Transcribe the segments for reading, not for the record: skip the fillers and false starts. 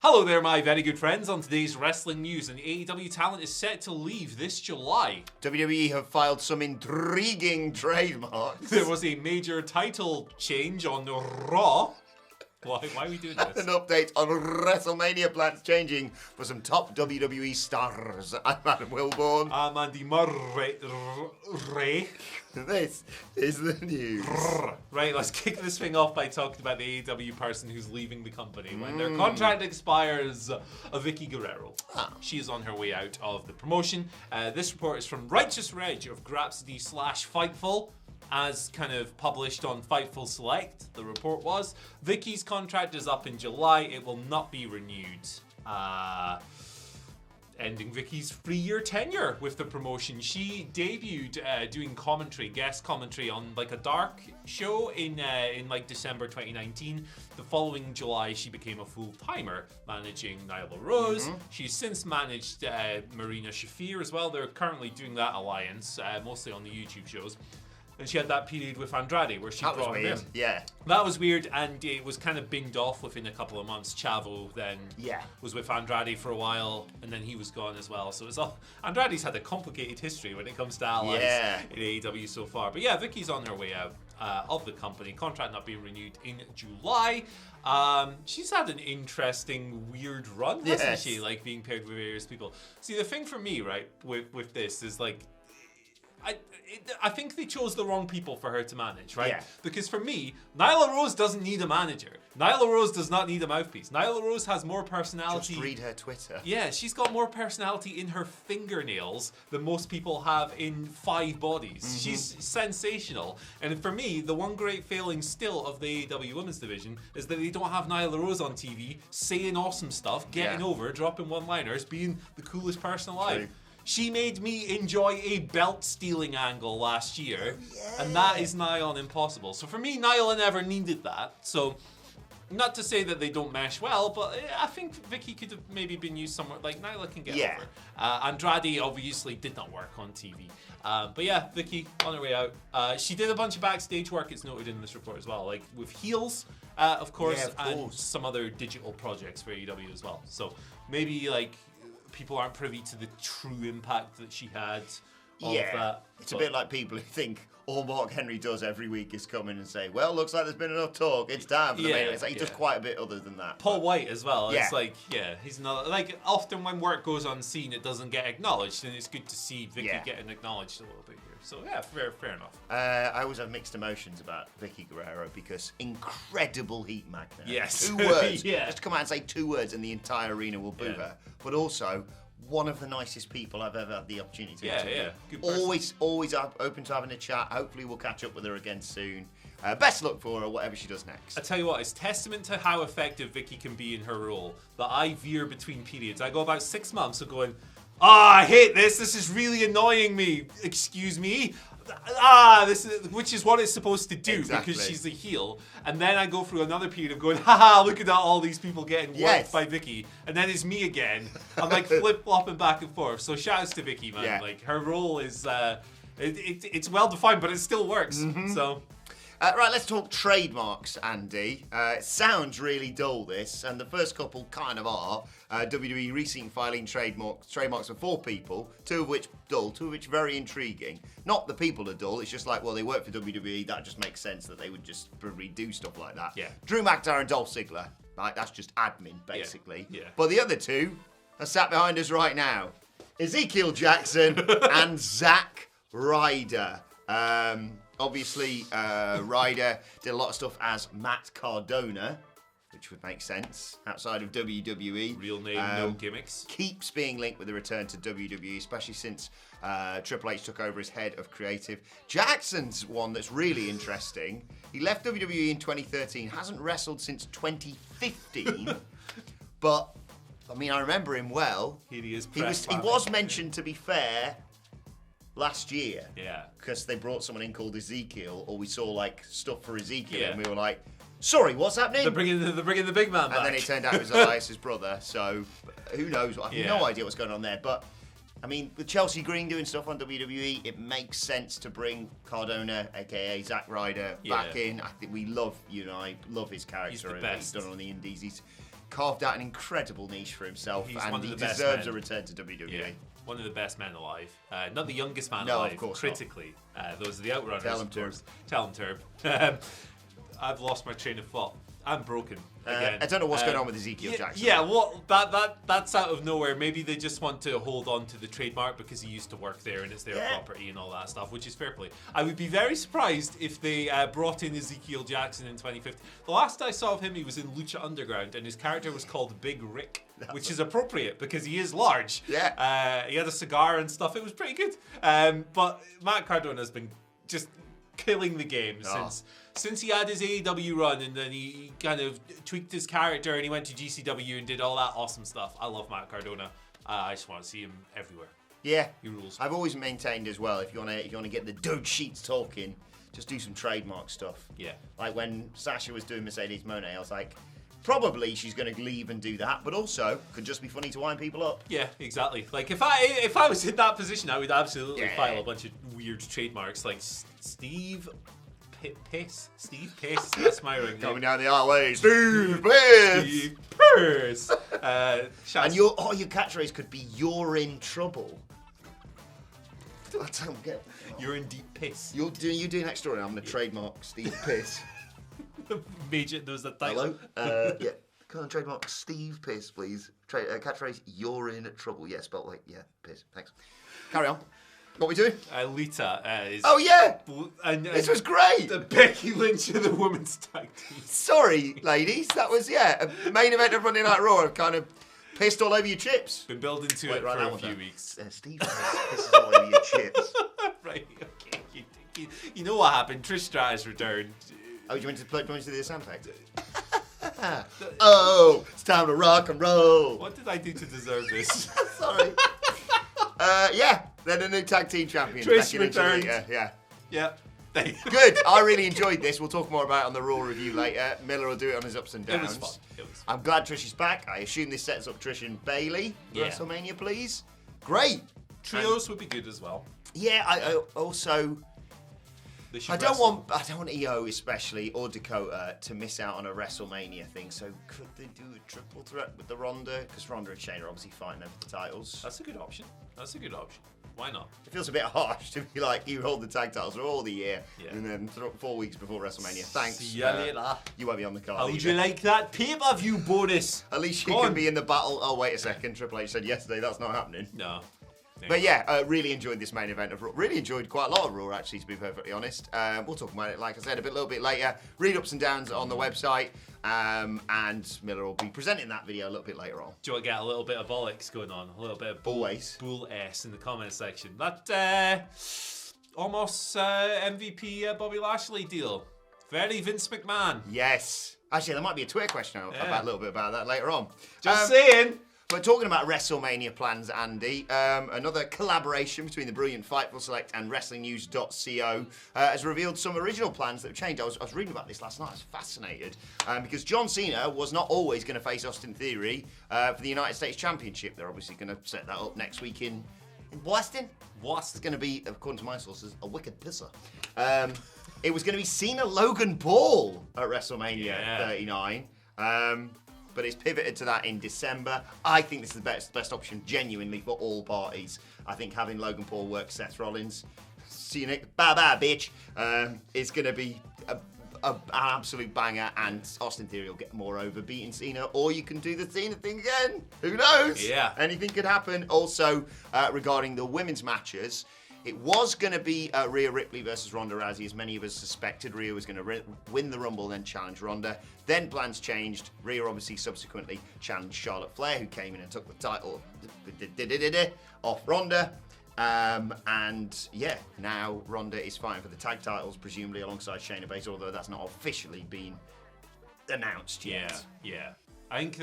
Hello there, my very good friends. On today's wrestling news, an AEW talent is set to leave this July. WWE have filed some intriguing trademarks. There was a major title change on Raw. Why are we doing this? An update on WrestleMania plans changing for some top WWE stars. I'm Adam Wilborn. I'm Andy Murray. This is the news. Right, let's kick this thing off by talking about the AEW person who's leaving the company when their contract expires, Vicky Guerrero. She is on her way out of the promotion. This report is from Righteous Reg of Grapsody/Fightful. As kind of published on Fightful Select, the report was, Vicky's contract is up in July. It will not be renewed. Ending Vicky's 3-year tenure with the promotion. She debuted doing guest commentary on like a dark show in like December 2019. The following July, she became a full-timer managing Nyla Rose. She's since managed Marina Shafir as well. They're currently doing that alliance, mostly on the YouTube shows. And she had that period with Andrade where she brought him in. Yeah. That was weird, and it was kind of binged off within a couple of months. Chavo then was with Andrade for a while, and then he was gone as well. So it's all Andrade's had a complicated history when it comes to allies in AEW so far. But yeah, Vicky's on her way out of the company. Contract not being renewed in July. She's had an interesting, weird run, hasn't she? Like being paired with various people. See, the thing for me, right, with this is like, I think they chose the wrong people for her to manage, right? Yeah. Because for me, Nyla Rose doesn't need a manager. Nyla Rose does not need a mouthpiece. Nyla Rose has more personality. Just read her Twitter. Yeah, she's got more personality in her fingernails than most people have in 5 bodies. She's sensational. And for me, the one great failing still of the AEW Women's Division is that they don't have Nyla Rose on TV saying awesome stuff, getting over, dropping one-liners, being the coolest person alive. True. She made me enjoy a belt-stealing angle last year, and that is nigh on impossible. So for me, Nyla never needed that. So, not to say that they don't mesh well, but I think Vicky could have maybe been used somewhere. Like, Nyla can get over. Andrade obviously did not work on TV. But yeah, Vicky, on her way out. She did a bunch of backstage work, it's noted in this report as well, like with Heels, of course, and some other digital projects for AEW as well. So, maybe, like, people aren't privy to the true impact that she had of that. It's a bit like people who think all Mark Henry does every week is come in and say, well, looks like there's been enough talk, it's time for the main. It's like he does quite a bit other than that. Paul White as well. It's like, he's not, like, often when work goes unseen, it doesn't get acknowledged, and it's good to see Vicky getting acknowledged a little bit here. So yeah, fair enough. I always have mixed emotions about Vicky Guerrero because incredible heat magnet. Yes. 2 words. Just to come out and say 2 words and the entire arena will boo her. But also, one of the nicest people I've ever had the opportunity to interview. Good person. Always open to having a chat. Hopefully we'll catch up with her again soon. Best luck for her, whatever she does next. I tell you what, it's testament to how effective Vicky can be in her role that I veer between periods. I go about 6 months of going, I hate this. This is really annoying me. Excuse me. Which is what it's supposed to do because she's a heel. And then I go through another period of going, haha, look at all these people getting worked by Vicky. And then it's me again. I'm like flip-flopping back and forth. So shouts to Vicky, man. Yeah. Like her role is, it's well-defined, but it still works. So... right, let's talk trademarks, Andy. It sounds really dull, this, and the first couple kind of are. WWE recently filing trademarks for 4 people, 2 of which dull, 2 of which very intriguing. Not the people are dull, it's just like, well, they work for WWE, that just makes sense that they would just probably do stuff like that. Yeah. Drew McIntyre and Dolph Ziggler, like, that's just admin, basically. Yeah. But the other 2 are sat behind us right now. Ezekiel Jackson and Zack Ryder. Obviously, Ryder did a lot of stuff as Matt Cardona, which would make sense outside of WWE. Real name, no gimmicks. Keeps being linked with the return to WWE, especially since Triple H took over as head of creative. Jackson's one that's really interesting. He left WWE in 2013, hasn't wrestled since 2015, but, I mean, I remember him well. He was mentioned, to be fair, last year. Yeah. Because they brought someone in called Ezekiel, or we saw like stuff for Ezekiel, and we were like, sorry, what's happening? They're bringing the big man back. And then it turned out it was Elias's brother, so who knows? I have no idea what's going on there. But, I mean, with Chelsea Green doing stuff on WWE, it makes sense to bring Cardona, a.k.a. Zack Ryder, back in. I think we love, you and I, love his character. He's the best. He's done on the indies. carved out an incredible niche for himself, He's and one of he the best deserves men. a return to WWE. Yeah. One of the best men alive. Not the youngest man No, alive, of course critically. Those are the Outrunners, Tell him, of course. Tell him, Turb. I've lost my train of thought. I'm broken again. I don't know what's going on with Ezekiel Jackson. Yeah, well, that's out of nowhere. Maybe they just want to hold on to the trademark because he used to work there and it's their property and all that stuff, which is fair play. I would be very surprised if they brought in Ezekiel Jackson in 2015. The last I saw of him, he was in Lucha Underground and his character was called Big Rick, which is appropriate because he is large. Yeah. He had a cigar and stuff. It was pretty good. But Matt Cardona has been just killing the game since he had his AEW run, and then he kind of tweaked his character and he went to GCW and did all that awesome stuff. I love Matt Cardona. I just want to see him everywhere. Yeah, he rules. I've always maintained as well, if you want to get the dirt sheets talking, just do some trademark stuff. Yeah. Like when Sasha was doing Mercedes Moné, I was like, probably she's going to leave and do that, but also could just be funny to wind people up. Yeah, exactly. Like if I was in that position, I would absolutely file a bunch of weird trademarks like Steve Piss. Steve Piss. That's my ring name. Coming down the alleyway, Steve Piss. Steve Piss. And your catchphrase could be "You're in trouble." I don't get. You're in deep piss. You do next story. I'm going to trademark Steve Piss. Major. There was a title. Hello. Yeah. Can I trademark Steve Piss, please? Catchphrase: "You're in trouble." Yeah, spelled like piss. Thanks. Carry on. What are we doing? Lita is... Oh, yeah! And this was great! The Becky Lynch of the women's tag team. Sorry, ladies. That was, the main event of Monday Night Raw. I've kind of pissed all over your chips. Been building to it for a few weeks. Steve pisses all over your chips. Right, okay. You know what happened? Trish Stratus returned. Oh, do you want to do the sound effect? Oh, it's time to rock and roll. What did I do to deserve this? Sorry. They're the new tag team champions. Trish returned. Yeah. Good. I really enjoyed this. We'll talk more about it on the Raw review later. Miller will do it on his ups and downs. It was fun. I'm glad Trish is back. I assume this sets up Trish and Bayley. WrestleMania, please. Great. Trios would be good as well. Yeah. I also. I don't want EO especially or Dakota to miss out on a WrestleMania thing. So could they do a triple threat with the Ronda? Because Ronda and Shayna are obviously fighting over the titles. That's a good option. Why not? It feels a bit harsh to be like, you hold the tag titles for all the year, and then 4 weeks before WrestleMania. Thanks. See you later. You won't be on the card. How would you like that pay-per-view bonus? At least you can be in the battle. Oh, wait a second. Triple H said yesterday that's not happening. No. But really enjoyed this main event of Raw. Really enjoyed quite a lot of Raw, actually, to be perfectly honest. We'll talk about it, like I said, a little bit later. Read ups and downs on the website. And Miller will be presenting that video a little bit later on. Do you want to get a little bit of bollocks going on? A little bit of bull S in the comment section. That almost MVP Bobby Lashley deal. Very Vince McMahon. Yes. Actually, there might be a Twitter question about a little bit about that later on. Just saying. But talking about WrestleMania plans, Andy, another collaboration between the brilliant Fightful Select and WrestlingNews.co has revealed some original plans that have changed. I was reading about this last night. I was fascinated because John Cena was not always going to face Austin Theory for the United States Championship. They're obviously going to set that up next week in Boston. It's going to be, according to my sources, a wicked pisser. It was going to be Cena Logan Paul at WrestleMania 39. But it's pivoted to that in December. I think this is the best option, genuinely, for all parties. I think having Logan Paul work Seth Rollins, see you Nick, bye-bye, bitch, is going to be an absolute banger, and Austin Theory will get more over beating Cena, or you can do the Cena thing again. Who knows? Yeah. Anything could happen. Also, regarding the women's matches, it was going to be Rhea Ripley versus Ronda Rousey, as many of us suspected. Rhea was going to win the Rumble, then challenge Ronda. Then plans changed. Rhea obviously subsequently challenged Charlotte Flair, who came in and took the title off Ronda. Now Ronda is fighting for the tag titles, presumably alongside Shayna Baszler, although that's not officially been announced yet. Yeah. I think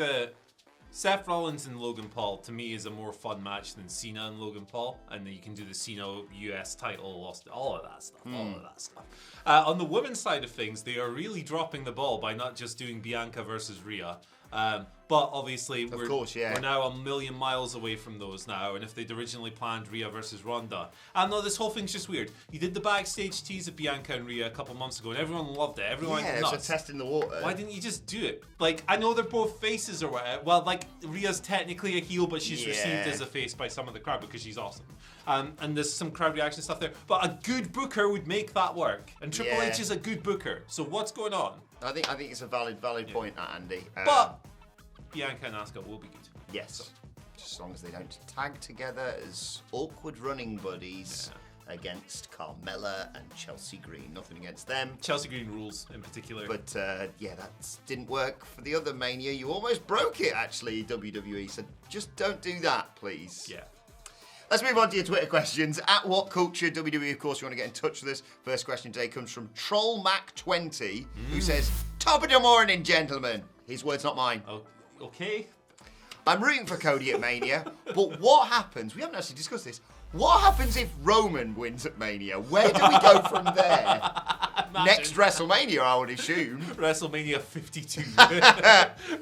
Seth Rollins and Logan Paul, to me, is a more fun match than Cena and Logan Paul. And then you can do the Cena US title, lost, all of that stuff. On the women's side of things, they are really dropping the ball by not just doing Bianca versus Rhea. But obviously, we're now a million miles away from those now. And if they'd originally planned Rhea versus Ronda, I know this whole thing's just weird. You did the backstage tease of Bianca and Rhea a couple months ago, and everyone loved it. Everyone went nuts. It was a test in the water. Why didn't you just do it? Like, I know they're both faces or whatever. Well, like, Rhea's technically a heel, but she's received as a face by some of the crowd because she's awesome. And there's some crowd reaction stuff there. But a good booker would make that work. And Triple H is a good booker. So what's going on? I think it's a valid point, Andy. But Bianca and Asuka will be good. Yes. So. Just as long as they don't tag together as awkward running buddies against Carmella and Chelsea Green. Nothing against them. Chelsea Green rules in particular. But that didn't work for the other Mania. You almost broke it, actually, WWE. So just don't do that, please. Yeah. Let's move on to your Twitter questions. At WhatCulture WWE, of course, you want to get in touch with us. First question today comes from TrollMac20, who says, "Top of the morning, gentlemen." His words, not mine. Oh, okay. "I'm rooting for Cody at Mania, but what happens?" We haven't actually discussed this. What happens if Roman wins at Mania? Where do we go from there? Next WrestleMania, I would assume. WrestleMania 52.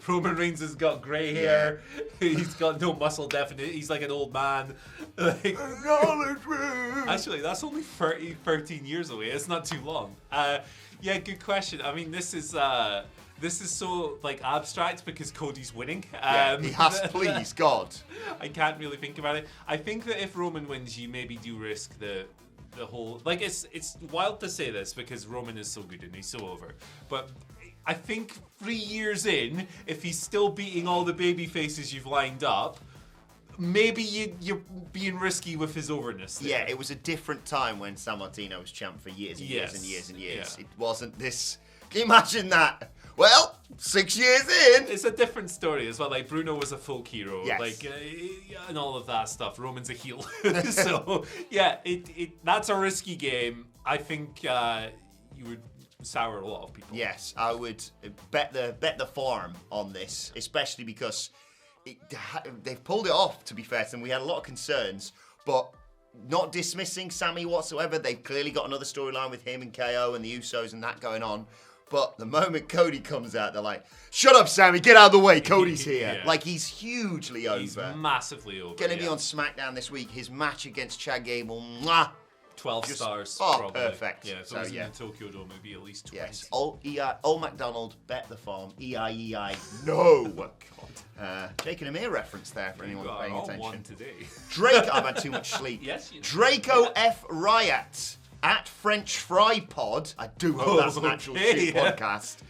Roman Reigns has got grey hair. He's got no muscle definition. He's like an old man. Actually, that's only 13 years away. It's not too long. Good question. I mean, this is so like abstract because Cody's winning. He has to please God. I can't really think about it. I think that if Roman wins, you maybe do risk the whole, like, it's wild to say this because Roman is so good and he's so over. But I think 3 years in, if he's still beating all the baby faces you've lined up, maybe you're being risky with his overness there. Yeah, it was a different time when Sammartino was champ for years and years and years and years. Yeah. It wasn't this. Can you imagine that? Well, 6 years in. It's a different story as well. Like, Bruno was a folk hero, and all of that stuff. Roman's a heel. So, that's a risky game. I think you would sour a lot of people. Yes, I would bet the farm on this, especially because they've pulled it off, to be fair to them. We had a lot of concerns, but not dismissing Sammy whatsoever. They've clearly got another storyline with him and KO and the Usos and that going on. But the moment Cody comes out, they're like, "Shut up, Sammy, get out of the way, Cody's here." Like, he's hugely over. He's massively over. Going to be on SmackDown this week. His match against Chad Gable, 12 stars. Oh, probably. Perfect. Yeah, if it was in the Tokyo Dome, it'd be at least 20. Yes. Old McDonald, bet the farm, EIEI, no. Jake and Amir reference there for anyone paying attention. One today. Drake, I've had too much sleep. Yes, you know. Draco F. Riot. At French Fry Pod, I do hope that's an actual shit podcast,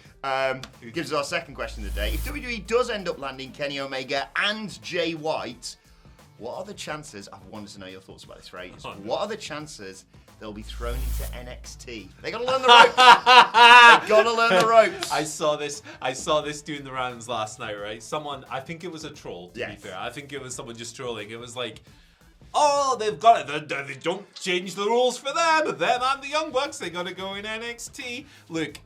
gives us our second question of the day. If WWE does end up landing Kenny Omega and Jay White, what are the chances, I've wanted to know your thoughts about this, right? What are the chances they'll be thrown into NXT? They gotta learn the ropes. They gotta learn the ropes. I saw this doing the rounds last night, right? Someone, I think it was a troll, to be fair. I think it was someone just trolling. It was like, "Oh, they've got it. They don't change the rules for them. Them and the Young Bucks, they got to go in NXT." Look,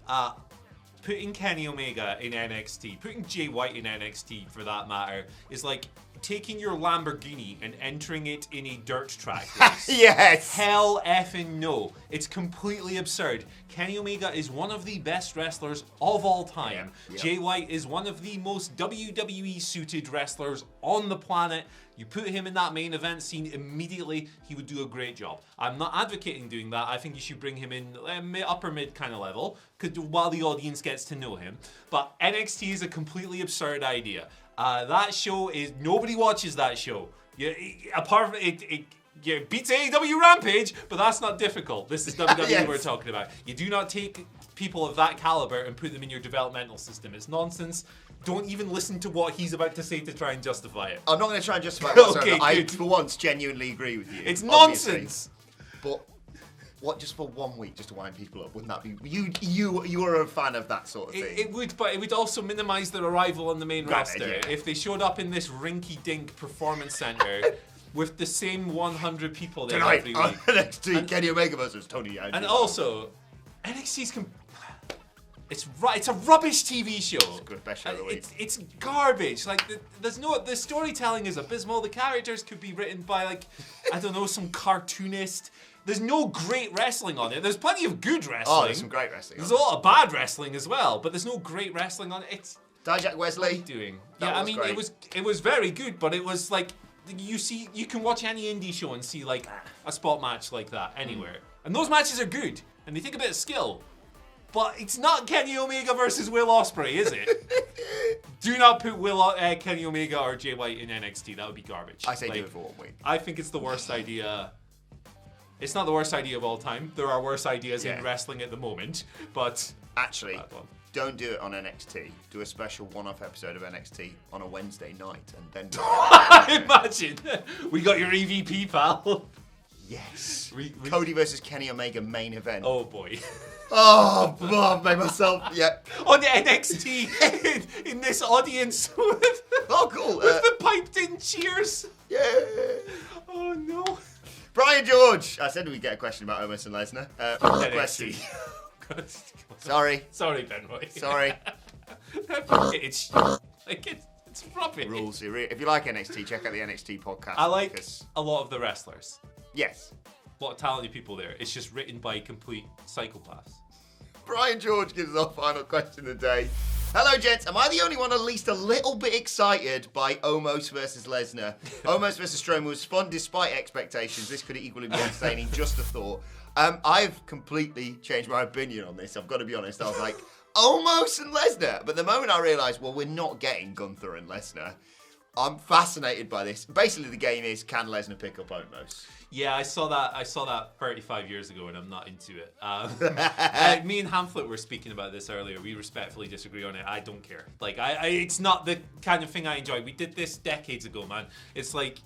putting Kenny Omega in NXT, putting Jay White in NXT for that matter, is like taking your Lamborghini and entering it in a dirt track race. Yes. Hell effing no. It's completely absurd. Kenny Omega is one of the best wrestlers of all time. Yeah. Jay White is one of the most WWE suited wrestlers on the planet. You put him in that main event scene immediately, he would do a great job. I'm not advocating doing that. I think you should bring him in upper mid kind of level while the audience gets to know him. But NXT is a completely absurd idea. That show is, nobody watches that show. Apart from it beats AEW Rampage, but that's not difficult. This is WWE we're talking about. You do not take people of that caliber and put them in your developmental system. It's nonsense. Don't even listen to what he's about to say to try and justify it. I'm not going to try and justify it whatsoever. Okay, I, for once, genuinely agree with you. It's nonsense. But what, just for 1 week, just to wind people up? Wouldn't that be... You are a fan of that sort of thing. It would, but it would also minimise their arrival on the main roster. Yeah. If they showed up in this rinky-dink performance centre with the same 100 people there every week. NXT, Kenny Omega versus Tony Andrews. And also, NXT's... It's a rubbish TV show. It's a good best show of the week. It's garbage. Like the storytelling is abysmal. The characters could be written by, like, I don't know, some cartoonist. There's no great wrestling on it. There's plenty of good wrestling. Oh, there's some great wrestling. There's a lot of bad wrestling as well, but there's no great wrestling on it. Dijak Wesley. What are you doing? That Yeah, I was mean, great. it was very good, but it was like you can watch any indie show and see like a spot match like that anywhere, and those matches are good, and they take a bit of skill. But it's not Kenny Omega versus Will Ospreay, is it? Do not put Kenny Omega or Jay White in NXT. That would be garbage. I say do it for 1 week. I think it's the worst idea. It's not the worst idea of all time. There are worse ideas in wrestling at the moment, but actually, don't do it on NXT. Do a special one-off episode of NXT on a Wednesday night, and then do it. Imagine we got your EVP, pal. Yes. Cody versus Kenny Omega main event. Oh boy. Oh, I've made myself. Yep. On the NXT in this audience. Oh, cool. With the piped-in cheers. Yeah. Oh no. Brian George. I said we'd get a question about Omos and Lesnar. Question. Sorry, Ben Roy. Sorry. It's rubbish. Rules. If you like NXT, check out the NXT podcast. I like a lot of the wrestlers. Yes. A lot of talented people there. It's just written by complete psychopaths. Brian George gives us our final question of the day. Hello, gents. Am I the only one at least a little bit excited by Omos versus Lesnar? Omos versus Strowman was fun despite expectations. This could equally be entertaining. Just a thought. I've completely changed my opinion on this. I've got to be honest. I was like, Omos and Lesnar. But the moment I realised, well, we're not getting Gunther and Lesnar, I'm fascinated by this. Basically, the game is, can Lesnar pick up Omos? Yeah, I saw that 35 years ago, and I'm not into it. Me and Hamflet were speaking about this earlier. We respectfully disagree on it. I don't care. Like, it's not the kind of thing I enjoy. We did this decades ago, man. It's like,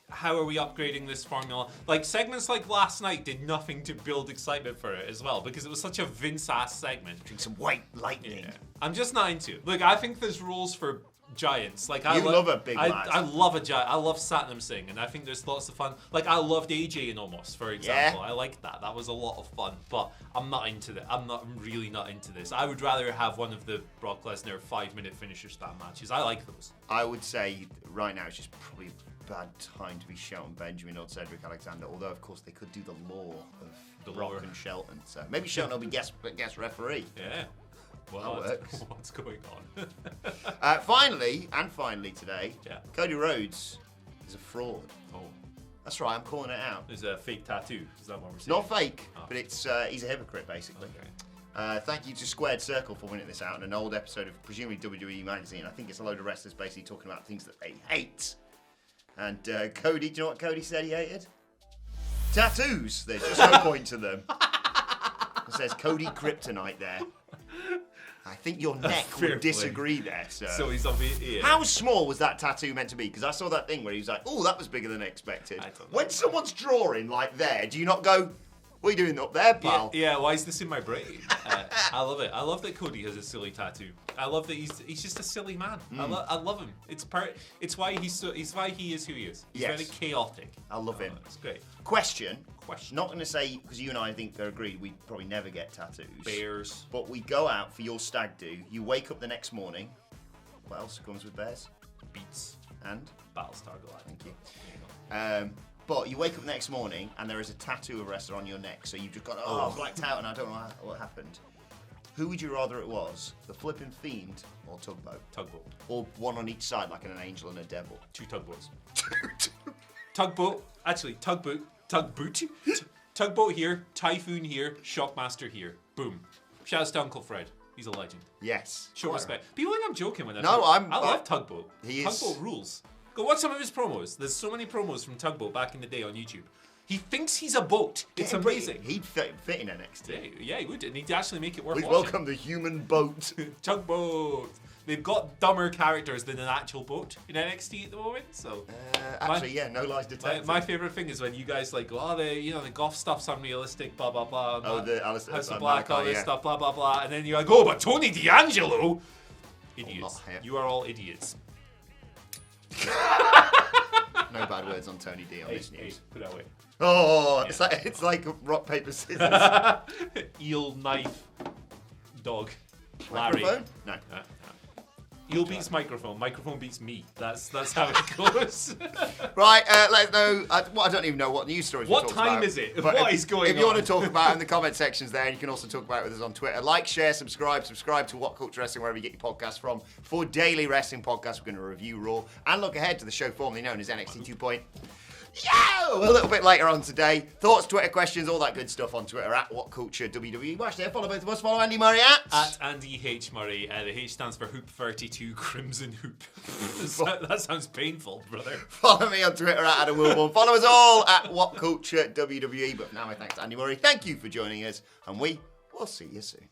how are we upgrading this formula? Like, segments like last night did nothing to build excitement for it as well, because it was such a Vince-ass segment. Drink some white lightning. Yeah. I'm just not into it. Look, I think there's rules for giants. Like, you love a big lad. I love a giant. I love Satnam Singh, and I think there's lots of fun. Like, I loved AJ and Omos, for example. I liked that. That was a lot of fun. But I'm not into that. I'm really not into this. I would rather have one of the Brock Lesnar 5-minute finisher style matches. I like those. I would say right now it's just probably a bad time to be Shelton Benjamin or Cedric Alexander. Although of course they could do the law of Brock and Shelton. So maybe Shelton will be guest referee. Yeah. Well, that works. What's going on? Finally today, Cody Rhodes is a fraud. Oh. That's right, I'm calling it out. There's a fake tattoo. Is that what we're saying? Not fake, but it's he's a hypocrite, basically. Okay. Thank you to Squared Circle for winning this out in an old episode of presumably WWE magazine. I think it's a load of wrestlers basically talking about things that they hate. And Cody, do you know what Cody said he hated? Tattoos. There's just no point to them. It says Cody Kryptonite there. I think your neck would disagree there, sir. So he's obviously. How small was that tattoo meant to be? Because I saw that thing where he was like, oh, that was bigger than expected. When someone's drawing like there, do you not go, what are you doing up there, pal? Yeah, why is this in my brain? I love it. I love that Cody has a silly tattoo. I love that he's just a silly man. I love him. It's why he is who he is. He's very chaotic. I love him. It's great. Question. Not going to say, because you and I think they're agreed, we probably never get tattoos. Bears. But we go out for your stag do. You wake up the next morning. What else comes with bears? Beats. And? Battlestar Galactica. Thank you. But you wake up the next morning and there is a tattoo of a wrestler on your neck. So you've just got, I've blacked out and I don't know what happened. Who would you rather it was? The Flippin' Fiend or Tugboat? Tugboat. Or one on each side like an angel and a devil? 2 tugboats. Tugboat. Actually, tugboat. Tugboat here, Typhoon here, Shockmaster here. Boom. Shouts to Uncle Fred. He's a legend. Yes. Show respect. People think I'm joking when I love Tugboat. Tugboat rules. Go watch some of his promos. There's so many promos from Tugboat back in the day on YouTube. He thinks he's a boat. It's amazing. He'd fit in NXT. Yeah, he would. And he'd actually make it worth watching. Welcome the human boat. Tugboat. They've got dumber characters than an actual boat in NXT at the moment. So no lies detected. My favorite thing is when you guys like go, the golf stuff's unrealistic, blah blah blah. The Alistair House of Black, all this stuff, blah blah blah, and then you're like, but Tony D'Angelo, idiots. You are all idiots. No bad words on Tony D on this news. Put that away. Oh, it's like rock paper scissors. Eel knife dog. Larry. Microphone? No. You'll beats microphone. Microphone beats me. That's how it goes. Right, let us know. I don't even know what news stories What we talked time about. is it? But What is going on? If you want to talk about it in the comment sections there, and you can also talk about it with us on Twitter. Like, share, subscribe to WhatCulture Wrestling, wherever you get your podcasts from. For daily wrestling podcasts, we're going to review Raw and look ahead to the show formerly known as NXT 2.0. A little bit later on today. Thoughts, Twitter questions, all that good stuff on Twitter at WhatCulture WWE. Watch there, follow both of us. Follow Andy Murray at Andy H. Murray. The H stands for Hoop 32 Crimson Hoop. That sounds painful, brother. Follow me on Twitter at Adam Wilborn. Follow us all at WhatCulture WWE. But now my thanks to Andy Murray. Thank you for joining us, and we will see you soon.